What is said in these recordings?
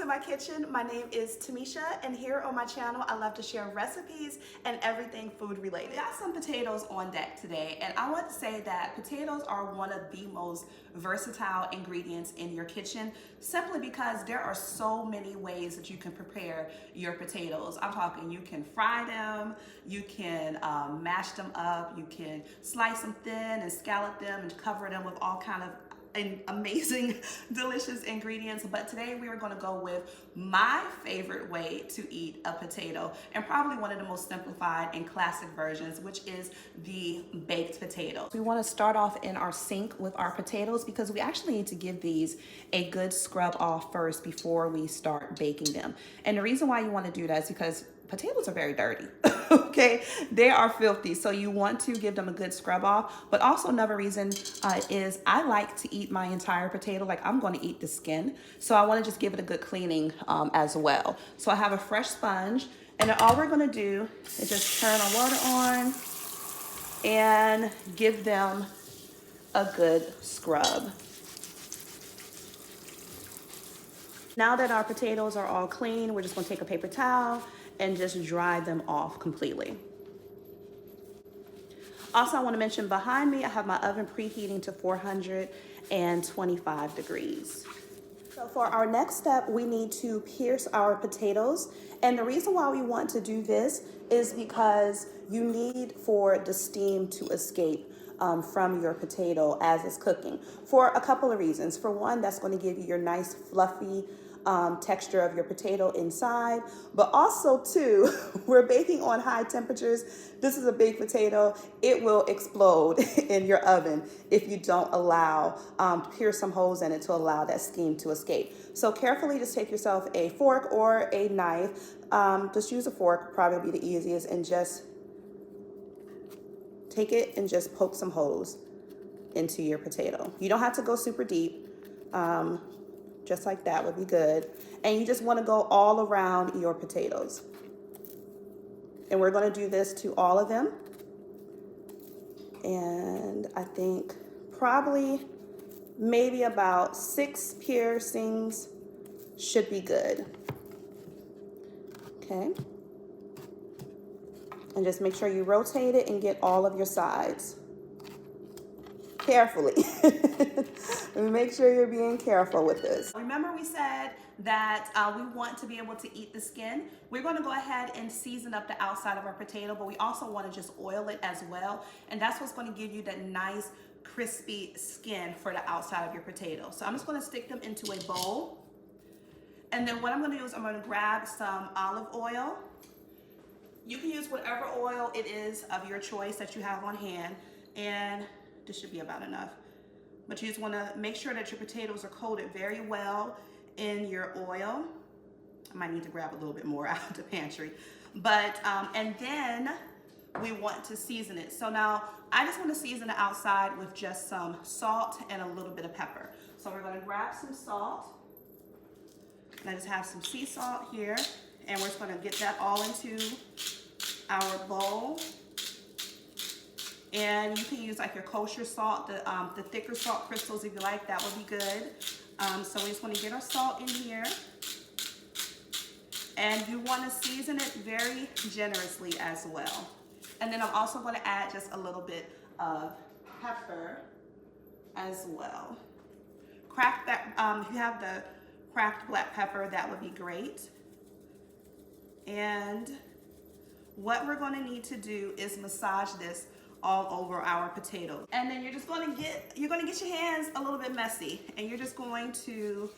to my kitchen. My name is Tamisha, and here on my channel, I love to share recipes and everything food related. Got some potatoes on deck today, and I want to say that potatoes are one of the most versatile ingredients in your kitchen, simply because there are so many ways that you can prepare your potatoes. I'm talking, you can fry them, you can mash them up, you can slice them thin and scallop them and cover them with all kind of amazing, delicious ingredients. But today we are going to go with my favorite way to eat a potato, and probably one of the most simplified and classic versions, which is the baked potato. We want to start off in our sink with our potatoes because we actually need to give these a good scrub off first before we start baking them. And the reason why you want to do that is because potatoes are very dirty. Okay, they are filthy, so you want to give them a good scrub off. But also another reason is I like to eat my entire potato, like I'm going to eat the skin, so I want to just give it a good cleaning as well. So I have a fresh sponge, and then all we're going to do is just turn our water on and give them a good scrub. Now that our potatoes are all clean, we're just going to take a paper towel and just dry them off completely. Also, I want to mention behind me, I have my oven preheating to 425 degrees. So for our next step, we need to pierce our potatoes. And the reason why we want to do this is because you need for the steam to escape from your potato as it's cooking, for a couple of reasons. For one, that's going to give you your nice fluffy texture of your potato inside, but also two, we're baking on high temperatures. This is a baked potato. It will explode in your oven if you don't allow, pierce some holes in it to allow that steam to escape. So carefully just take yourself a fork or a knife. Just use a fork, probably be the easiest, and just take it and just poke some holes into your potato. You don't have to go super deep. Just like that would be good. And you just want to go all around your potatoes. And we're going to do this to all of them. And I think probably maybe about 6 piercings should be good. Okay. And just make sure you rotate it and get all of your sides. Carefully. Make sure you're being careful with this. Remember we said that we want to be able to eat the skin. We're going to go ahead and season up the outside of our potato, but we also want to just oil it as well. And that's what's going to give you that nice crispy skin for the outside of your potato. So I'm just going to stick them into a bowl. And then what I'm going to do is I'm going to grab some olive oil. You can use whatever oil it is of your choice that you have on hand. And this should be about enough. But you just want to make sure that your potatoes are coated very well in your oil. I might need to grab a little bit more out of the pantry. But, and then we want to season it. So now I just want to season the outside with just some salt and a little bit of pepper. So we're going to grab some salt. And I just have some sea salt here. And we're just going to get that all into our bowl. And you can use like your kosher salt, the thicker salt crystals if you like, that would be good. So we just want to get our salt in here. And you want to season it very generously as well. And then I'm also going to add just a little bit of pepper as well. Cracked that, if you have the cracked black pepper, that would be great. And what we're going to need to do is massage this all over our potatoes. And then you're just going to get your hands a little bit messy, and you're just going to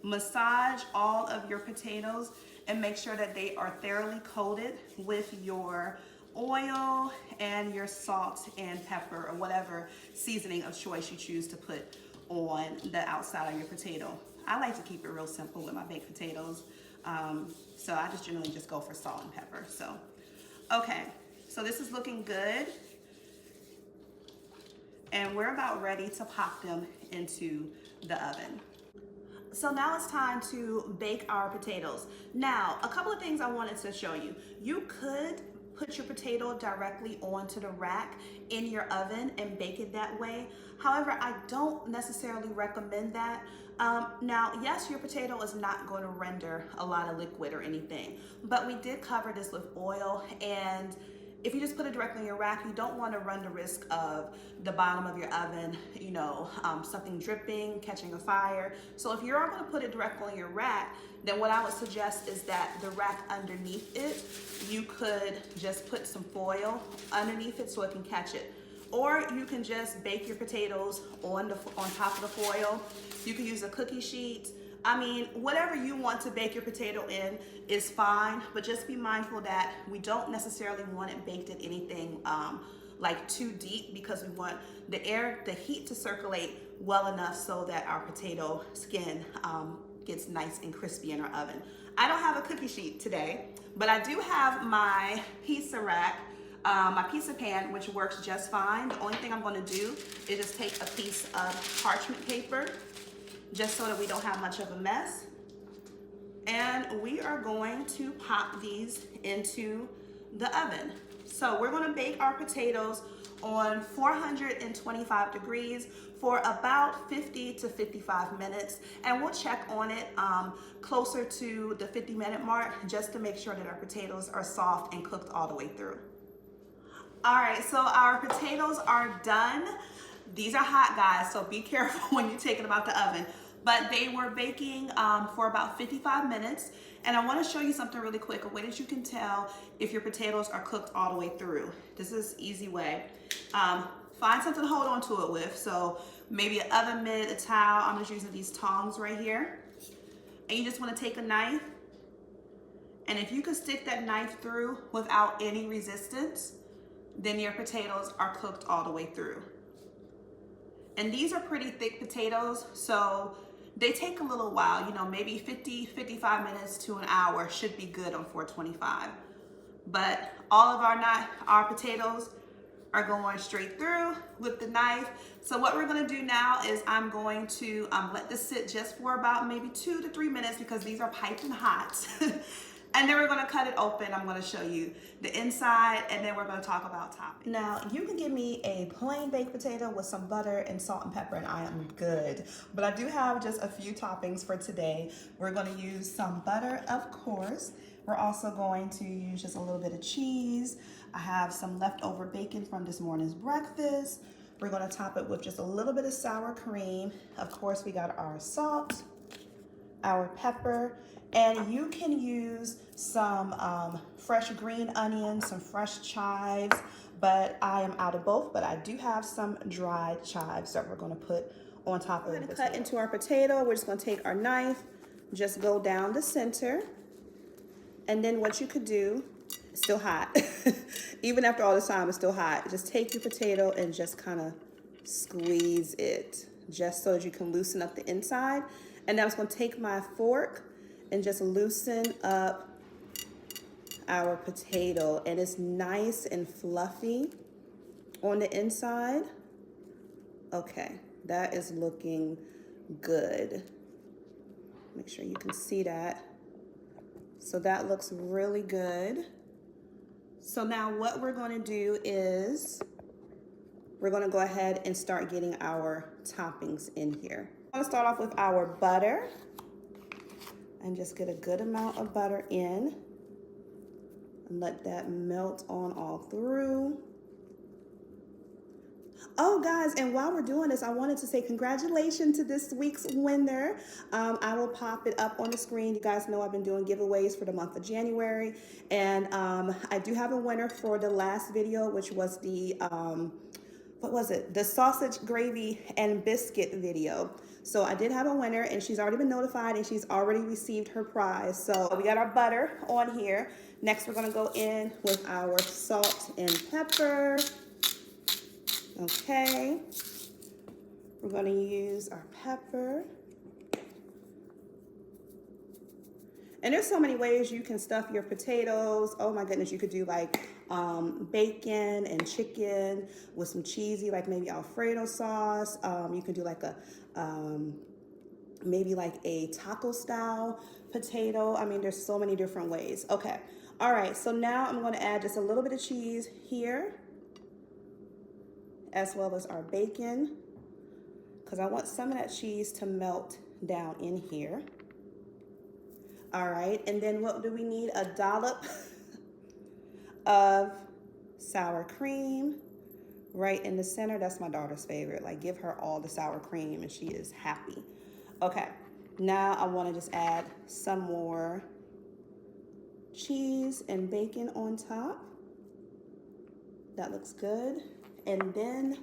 massage all of your potatoes and make sure that they are thoroughly coated with your oil and your salt and pepper, or whatever seasoning of choice you choose to put on the outside of your potato. I like to keep it real simple with my baked potatoes. So I just generally just go for salt and pepper. So, okay, so this is looking good. And we're about ready to pop them into the oven. So now it's time to bake our potatoes. Now, a couple of things I wanted to show you. You could put your potato directly onto the rack in your oven and bake it that way. However, I don't necessarily recommend that. Now, yes, your potato is not going to render a lot of liquid or anything, but we did cover this with oil, and if you just put it directly in your rack, you don't want to run the risk of the bottom of your oven, you know, something dripping, catching a fire. So if you're going to put it directly on your rack, then what I would suggest is that the rack underneath it, you could just put some foil underneath it so it can catch it. Or you can just bake your potatoes on top of the foil. You can use a cookie sheet. I mean, whatever you want to bake your potato in is fine, but just be mindful that we don't necessarily want it baked in anything like too deep, because we want the heat to circulate well enough so that our potato skin gets nice and crispy in our oven. I don't have a cookie sheet today, but I do have my pizza rack, my pizza pan, which works just fine. The only thing I'm going to do is just take a piece of parchment paper, just so that we don't have much of a mess. And we are going to pop these into the oven. So we're gonna bake our potatoes on 425 degrees for about 50 to 55 minutes. And we'll check on it closer to the 50-minute mark, just to make sure that our potatoes are soft and cooked all the way through. All right, so our potatoes are done. These are hot, guys, so be careful when you're taking them out the oven. But they were baking for about 55 minutes. And I want to show you something really quick, a way that you can tell if your potatoes are cooked all the way through. This is an easy way. Find something to hold on to it with. So maybe an oven mitt, a towel. I'm just using these tongs right here. And you just want to take a knife. And if you can stick that knife through without any resistance, then your potatoes are cooked all the way through. And these are pretty thick potatoes, so they take a little while, you know, maybe 50, 55 minutes to an hour should be good on 425. But all of our potatoes are going straight through with the knife. So what we're gonna do now is I'm going to let this sit just for about maybe 2 to 3 minutes, because these are piping hot. And then we're gonna cut it open. I'm gonna show you the inside, and then we're gonna talk about toppings. Now, you can give me a plain baked potato with some butter and salt and pepper, and I am good. But I do have just a few toppings for today. We're gonna use some butter, of course. We're also going to use just a little bit of cheese. I have some leftover bacon from this morning's breakfast. We're gonna top it with just a little bit of sour cream. Of course, we got our salt, our pepper, and you can use some fresh green onions, some fresh chives, but I am out of both, but I do have some dried chives that we're gonna put on top of it. We're gonna cut into our potato. We're just gonna take our knife, just go down the center, and then what you could do, it's still hot. Even after all this time, it's still hot. Just take your potato and just kind of squeeze it, just so that you can loosen up the inside. And then I'm just gonna take my fork and just loosen up our potato, and it's nice and fluffy on the inside. Okay, that is looking good. Make sure you can see that. So that looks really good. So now what we're gonna do is we're gonna go ahead and start getting our toppings in here. I'm gonna start off with our butter and just get a good amount of butter in and let that melt on all through. Oh, guys, and while we're doing this, I wanted to say congratulations to this week's winner. I will pop it up on the screen. You guys know I've been doing giveaways for the month of January, and I do have a winner for the last video, which was the what was it? The sausage gravy and biscuit video. So I did have a winner, and she's already been notified, and she's already received her prize. So we got our butter on here. Next, we're gonna go in with our salt and pepper. Okay. We're gonna use our pepper. And there's so many ways you can stuff your potatoes. Oh my goodness, you could do like bacon and chicken with some cheesy, like maybe Alfredo sauce. You can do like a, maybe like a taco style potato. I mean, there's so many different ways. Okay, All right, so now I'm going to add just a little bit of cheese here, as well as our bacon, because I want some of that cheese to melt down in here. All right, and then what do we need? A dollop of sour cream right in the center. That's my daughter's favorite. Like, give her all the sour cream and she is happy. Okay, now I want to just add some more cheese and bacon on top. That looks good. And then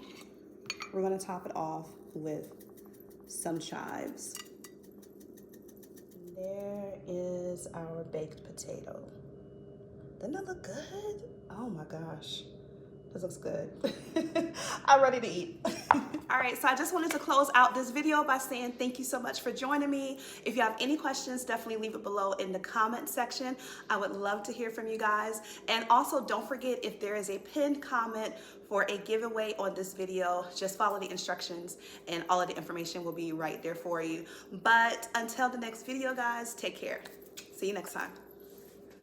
we're going to top it off with some chives. There is our baked potato. Doesn't that look good? Oh my gosh, this looks good. I'm ready to eat. All right, so I just wanted to close out this video by saying thank you so much for joining me. If you have any questions, definitely leave it below in the comment section. I would love to hear from you guys. And also don't forget, if there is a pinned comment for a giveaway on this video, just follow the instructions and all of the information will be right there for you. But until the next video, guys, take care. See you next time.